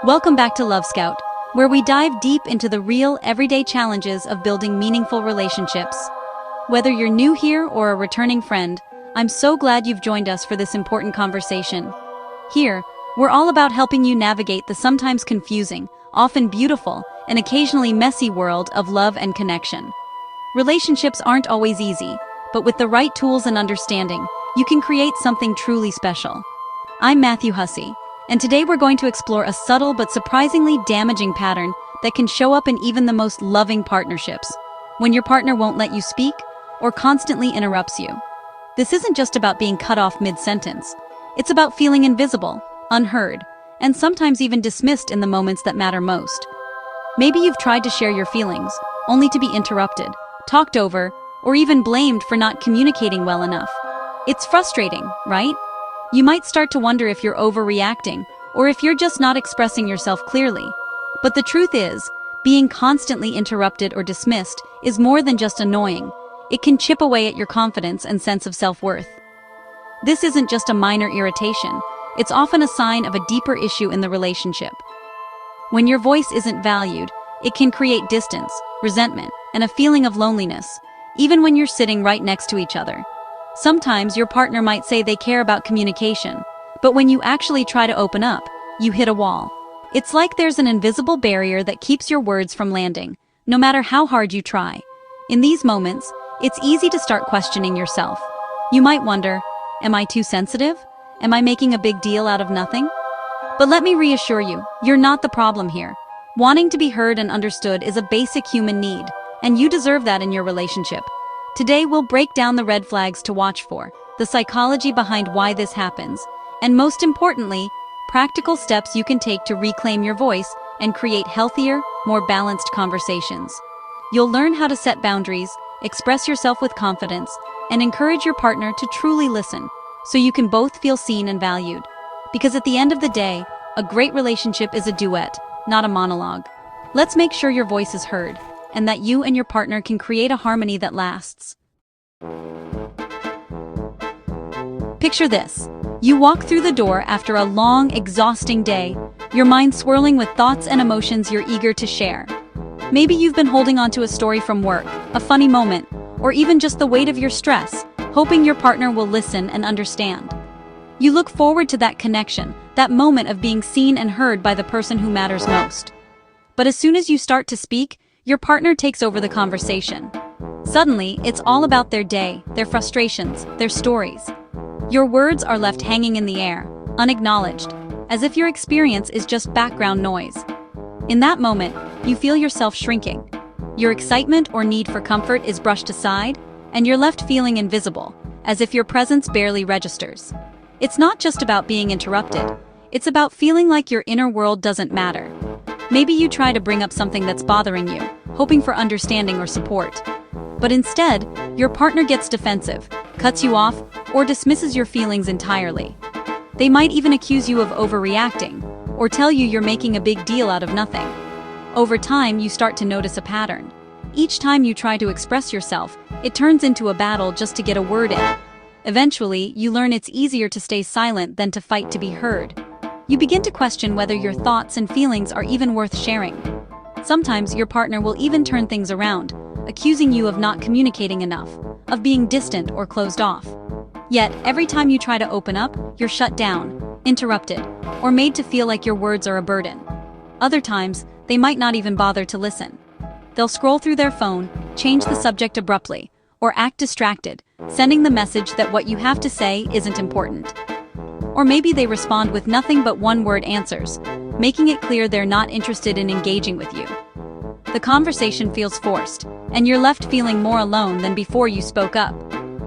Welcome back to LoveScout, where we dive deep into the real, everyday challenges of building meaningful relationships. Whether you're new here or a returning friend, I'm so glad you've joined us for this important conversation. Here, we're all about helping you navigate the sometimes confusing, often beautiful, and occasionally messy world of love and connection. Relationships aren't always easy, but with the right tools and understanding, you can create something truly special. I'm Matthew Hussey, and today we're going to explore a subtle but surprisingly damaging pattern that can show up in even the most loving partnerships, when your partner won't let you speak or constantly interrupts you. This isn't just about being cut off mid-sentence. It's about feeling invisible, unheard, and sometimes even dismissed in the moments that matter most. Maybe you've tried to share your feelings, only to be interrupted, talked over, or even blamed for not communicating well enough. It's frustrating, right? You might start to wonder if you're overreacting, or if you're just not expressing yourself clearly. But the truth is, being constantly interrupted or dismissed is more than just annoying. It can chip away at your confidence and sense of self-worth. This isn't just a minor irritation. It's often a sign of a deeper issue in the relationship. When your voice isn't valued, it can create distance, resentment, and a feeling of loneliness, even when you're sitting right next to each other. Sometimes your partner might say they care about communication, but when you actually try to open up, you hit a wall. It's like there's an invisible barrier that keeps your words from landing, no matter how hard you try. In these moments, it's easy to start questioning yourself. You might wonder, am I too sensitive? Am I making a big deal out of nothing? But let me reassure you, you're not the problem here. Wanting to be heard and understood is a basic human need, and you deserve that in your relationship. Today we'll break down the red flags to watch for, the psychology behind why this happens, and most importantly, practical steps you can take to reclaim your voice and create healthier, more balanced conversations. You'll learn how to set boundaries, express yourself with confidence, and encourage your partner to truly listen, so you can both feel seen and valued. Because at the end of the day, a great relationship is a duet, not a monologue. Let's make sure your voice is heard, and that you and your partner can create a harmony that lasts. Picture this. You walk through the door after a long, exhausting day, your mind swirling with thoughts and emotions you're eager to share. Maybe you've been holding on to a story from work, a funny moment, or even just the weight of your stress, hoping your partner will listen and understand. You look forward to that connection, that moment of being seen and heard by the person who matters most. But as soon as you start to speak, your partner takes over the conversation. Suddenly, it's all about their day, their frustrations, their stories. Your words are left hanging in the air, unacknowledged, as if your experience is just background noise. In that moment, you feel yourself shrinking. Your excitement or need for comfort is brushed aside, and you're left feeling invisible, as if your presence barely registers. It's not just about being interrupted. It's about feeling like your inner world doesn't matter. Maybe you try to bring up something that's bothering you, hoping for understanding or support. But instead, your partner gets defensive, cuts you off, or dismisses your feelings entirely. They might even accuse you of overreacting, or tell you you're making a big deal out of nothing. Over time, you start to notice a pattern. Each time you try to express yourself, it turns into a battle just to get a word in. Eventually, you learn it's easier to stay silent than to fight to be heard. You begin to question whether your thoughts and feelings are even worth sharing. Sometimes your partner will even turn things around, accusing you of not communicating enough, of being distant or closed off. Yet, every time you try to open up, you're shut down, interrupted, or made to feel like your words are a burden. Other times, they might not even bother to listen. They'll scroll through their phone, change the subject abruptly, or act distracted, sending the message that what you have to say isn't important. Or maybe they respond with nothing but one-word answers, making it clear they're not interested in engaging with you. The conversation feels forced, and you're left feeling more alone than before you spoke up.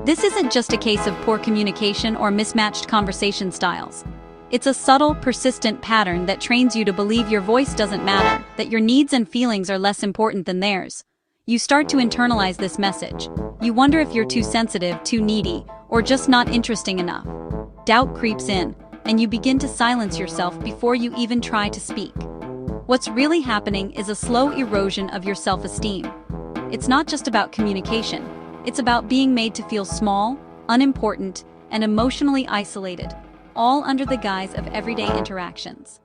This isn't just a case of poor communication or mismatched conversation styles. It's a subtle, persistent pattern that trains you to believe your voice doesn't matter, that your needs and feelings are less important than theirs. You start to internalize this message. You wonder if you're too sensitive, too needy, or just not interesting enough. Doubt creeps in, and you begin to silence yourself before you even try to speak. What's really happening is a slow erosion of your self-esteem. It's not just about communication. It's about being made to feel small, unimportant, and emotionally isolated, all under the guise of everyday interactions.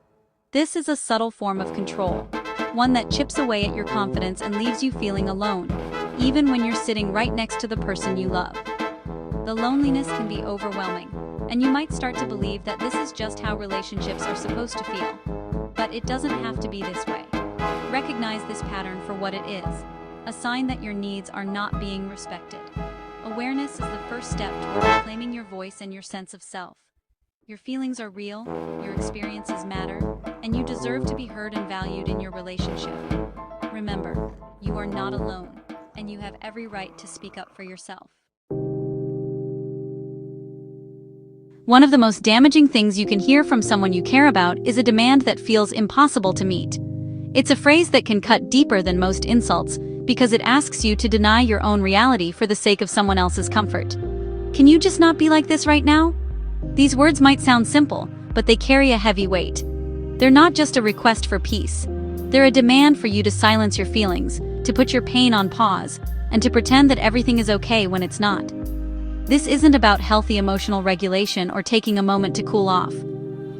This is a subtle form of control, one that chips away at your confidence and leaves you feeling alone, even when you're sitting right next to the person you love. The loneliness can be overwhelming, and you might start to believe that this is just how relationships are supposed to feel. But it doesn't have to be this way. Recognize this pattern for what it is, a sign that your needs are not being respected. Awareness is the first step toward reclaiming your voice and your sense of self. Your feelings are real, your experiences matter, and you deserve to be heard and valued in your relationship. Remember, you are not alone, and you have every right to speak up for yourself. One of the most damaging things you can hear from someone you care about is a demand that feels impossible to meet. It's a phrase that can cut deeper than most insults because it asks you to deny your own reality for the sake of someone else's comfort. Can you just not be like this right now? These words might sound simple, but they carry a heavy weight. They're not just a request for peace. They're a demand for you to silence your feelings, to put your pain on pause, and to pretend that everything is okay when it's not. This isn't about healthy emotional regulation or taking a moment to cool off.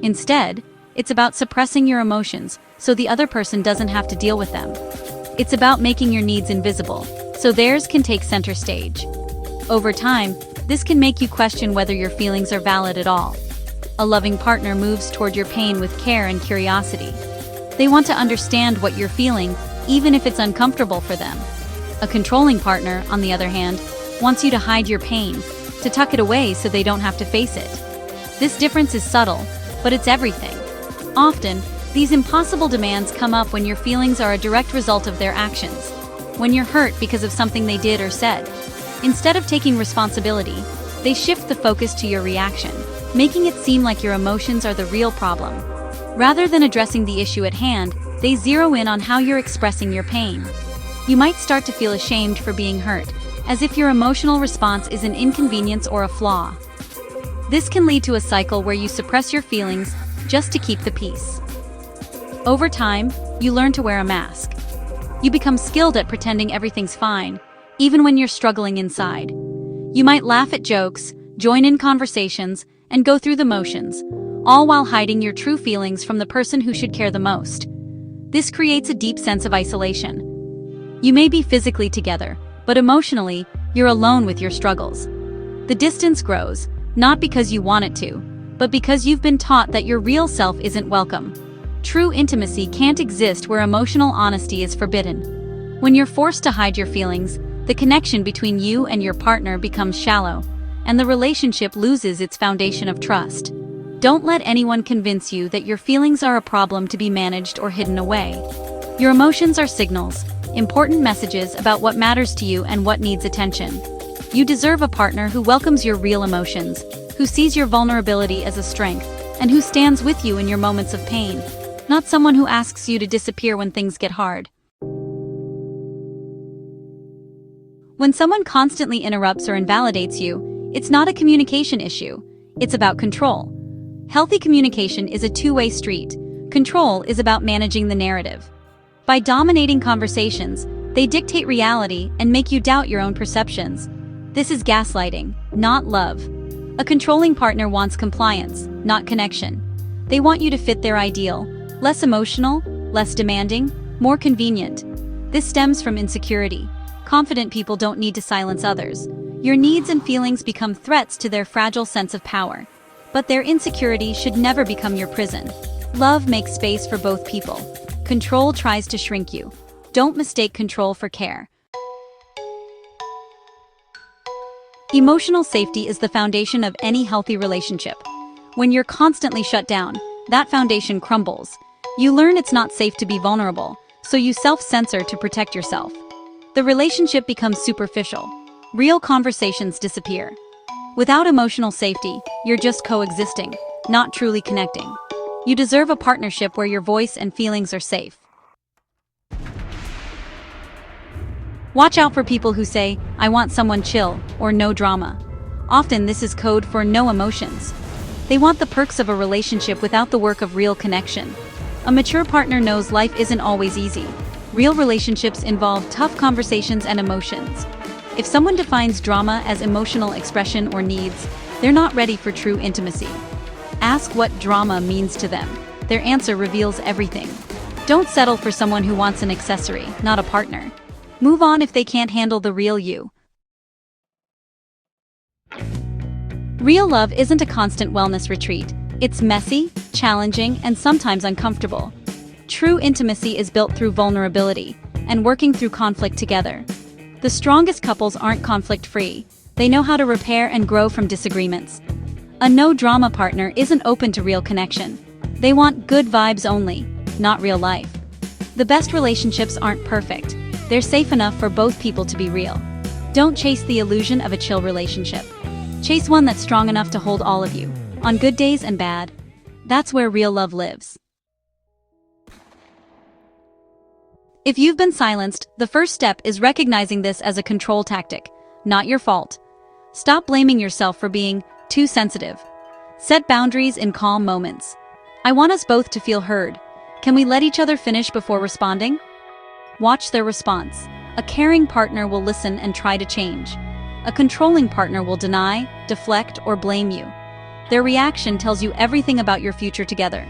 Instead, it's about suppressing your emotions so the other person doesn't have to deal with them. It's about making your needs invisible, so theirs can take center stage. Over time, this can make you question whether your feelings are valid at all. A loving partner moves toward your pain with care and curiosity. They want to understand what you're feeling, even if it's uncomfortable for them. A controlling partner, on the other hand, wants you to hide your pain, to tuck it away so they don't have to face it. This difference is subtle, but it's everything. Often, these impossible demands come up when your feelings are a direct result of their actions, when you're hurt because of something they did or said. Instead of taking responsibility, they shift the focus to your reaction, making it seem like your emotions are the real problem. Rather than addressing the issue at hand, they zero in on how you're expressing your pain. You might start to feel ashamed for being hurt, as if your emotional response is an inconvenience or a flaw. This can lead to a cycle where you suppress your feelings just to keep the peace. Over time, you learn to wear a mask. You become skilled at pretending everything's fine, even when you're struggling inside. You might laugh at jokes, join in conversations, and go through the motions, all while hiding your true feelings from the person who should care the most. This creates a deep sense of isolation. You may be physically together, but emotionally, you're alone with your struggles. The distance grows, not because you want it to, but because you've been taught that your real self isn't welcome. True intimacy can't exist where emotional honesty is forbidden. When you're forced to hide your feelings, the connection between you and your partner becomes shallow, and the relationship loses its foundation of trust. Don't let anyone convince you that your feelings are a problem to be managed or hidden away. Your emotions are signals, important messages about what matters to you and what needs attention. You deserve a partner who welcomes your real emotions, who sees your vulnerability as a strength, and who stands with you in your moments of pain, not someone who asks you to disappear when things get hard. When someone constantly interrupts or invalidates you, it's not a communication issue, it's about control. Healthy communication is a two-way street. Control is about managing the narrative. By dominating conversations, they dictate reality and make you doubt your own perceptions. This is gaslighting, not love. A controlling partner wants compliance, not connection. They want you to fit their ideal, less emotional, less demanding, more convenient. This stems from insecurity. Confident people don't need to silence others. Your needs and feelings become threats to their fragile sense of power. But their insecurity should never become your prison. Love makes space for both people. Control tries to shrink you. Don't mistake control for care. Emotional safety is the foundation of any healthy relationship. When you're constantly shut down, that foundation crumbles. You learn it's not safe to be vulnerable, so you self-censor to protect yourself. The relationship becomes superficial. Real conversations disappear. Without emotional safety, you're just coexisting, not truly connecting. You deserve a partnership where your voice and feelings are safe. Watch out for people who say, "I want someone chill," or "no drama." Often this is code for no emotions. They want the perks of a relationship without the work of real connection. A mature partner knows life isn't always easy. Real relationships involve tough conversations and emotions. If someone defines drama as emotional expression or needs, they're not ready for true intimacy. Ask what drama means to them. Their answer reveals everything. Don't settle for someone who wants an accessory, not a partner. Move on if they can't handle the real you. Real love isn't a constant wellness retreat. It's messy, challenging, and sometimes uncomfortable. True intimacy is built through vulnerability and working through conflict together. The strongest couples aren't conflict-free. They know how to repair and grow from disagreements. A no-drama partner isn't open to real connection. They want good vibes only, not real life. The best relationships aren't perfect. They're safe enough for both people to be real. Don't chase the illusion of a chill relationship. Chase one that's strong enough to hold all of you, on good days and bad. That's where real love lives. If you've been silenced, the first step is recognizing this as a control tactic, not your fault. Stop blaming yourself for being too sensitive. Set boundaries in calm moments. I want us both to feel heard. Can we let each other finish before responding? Watch their response. A caring partner will listen and try to change. A controlling partner will deny, deflect, or blame you. Their reaction tells you everything about your future together.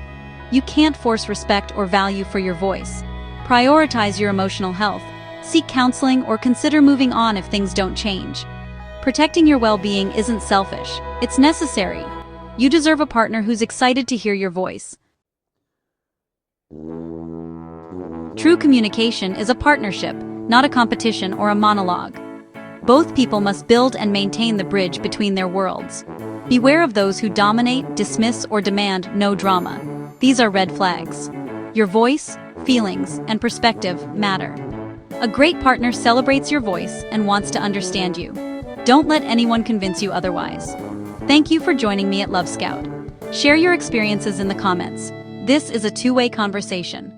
You can't force respect or value for your voice. Prioritize your emotional health. Seek counseling or consider moving on if things don't change. Protecting your well-being isn't selfish. It's necessary. You deserve a partner who's excited to hear your voice. True communication is a partnership, not a competition or a monologue. Both people must build and maintain the bridge between their worlds. Beware of those who dominate, dismiss, or demand no drama. These are red flags. Your voice, feelings, and perspective matter. A great partner celebrates your voice and wants to understand you. Don't let anyone convince you otherwise. Thank you for joining me at LoveScout. Share your experiences in the comments. This is a two-way conversation.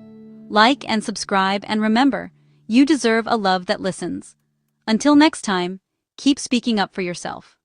Like and subscribe, and remember, you deserve a love that listens. Until next time, keep speaking up for yourself.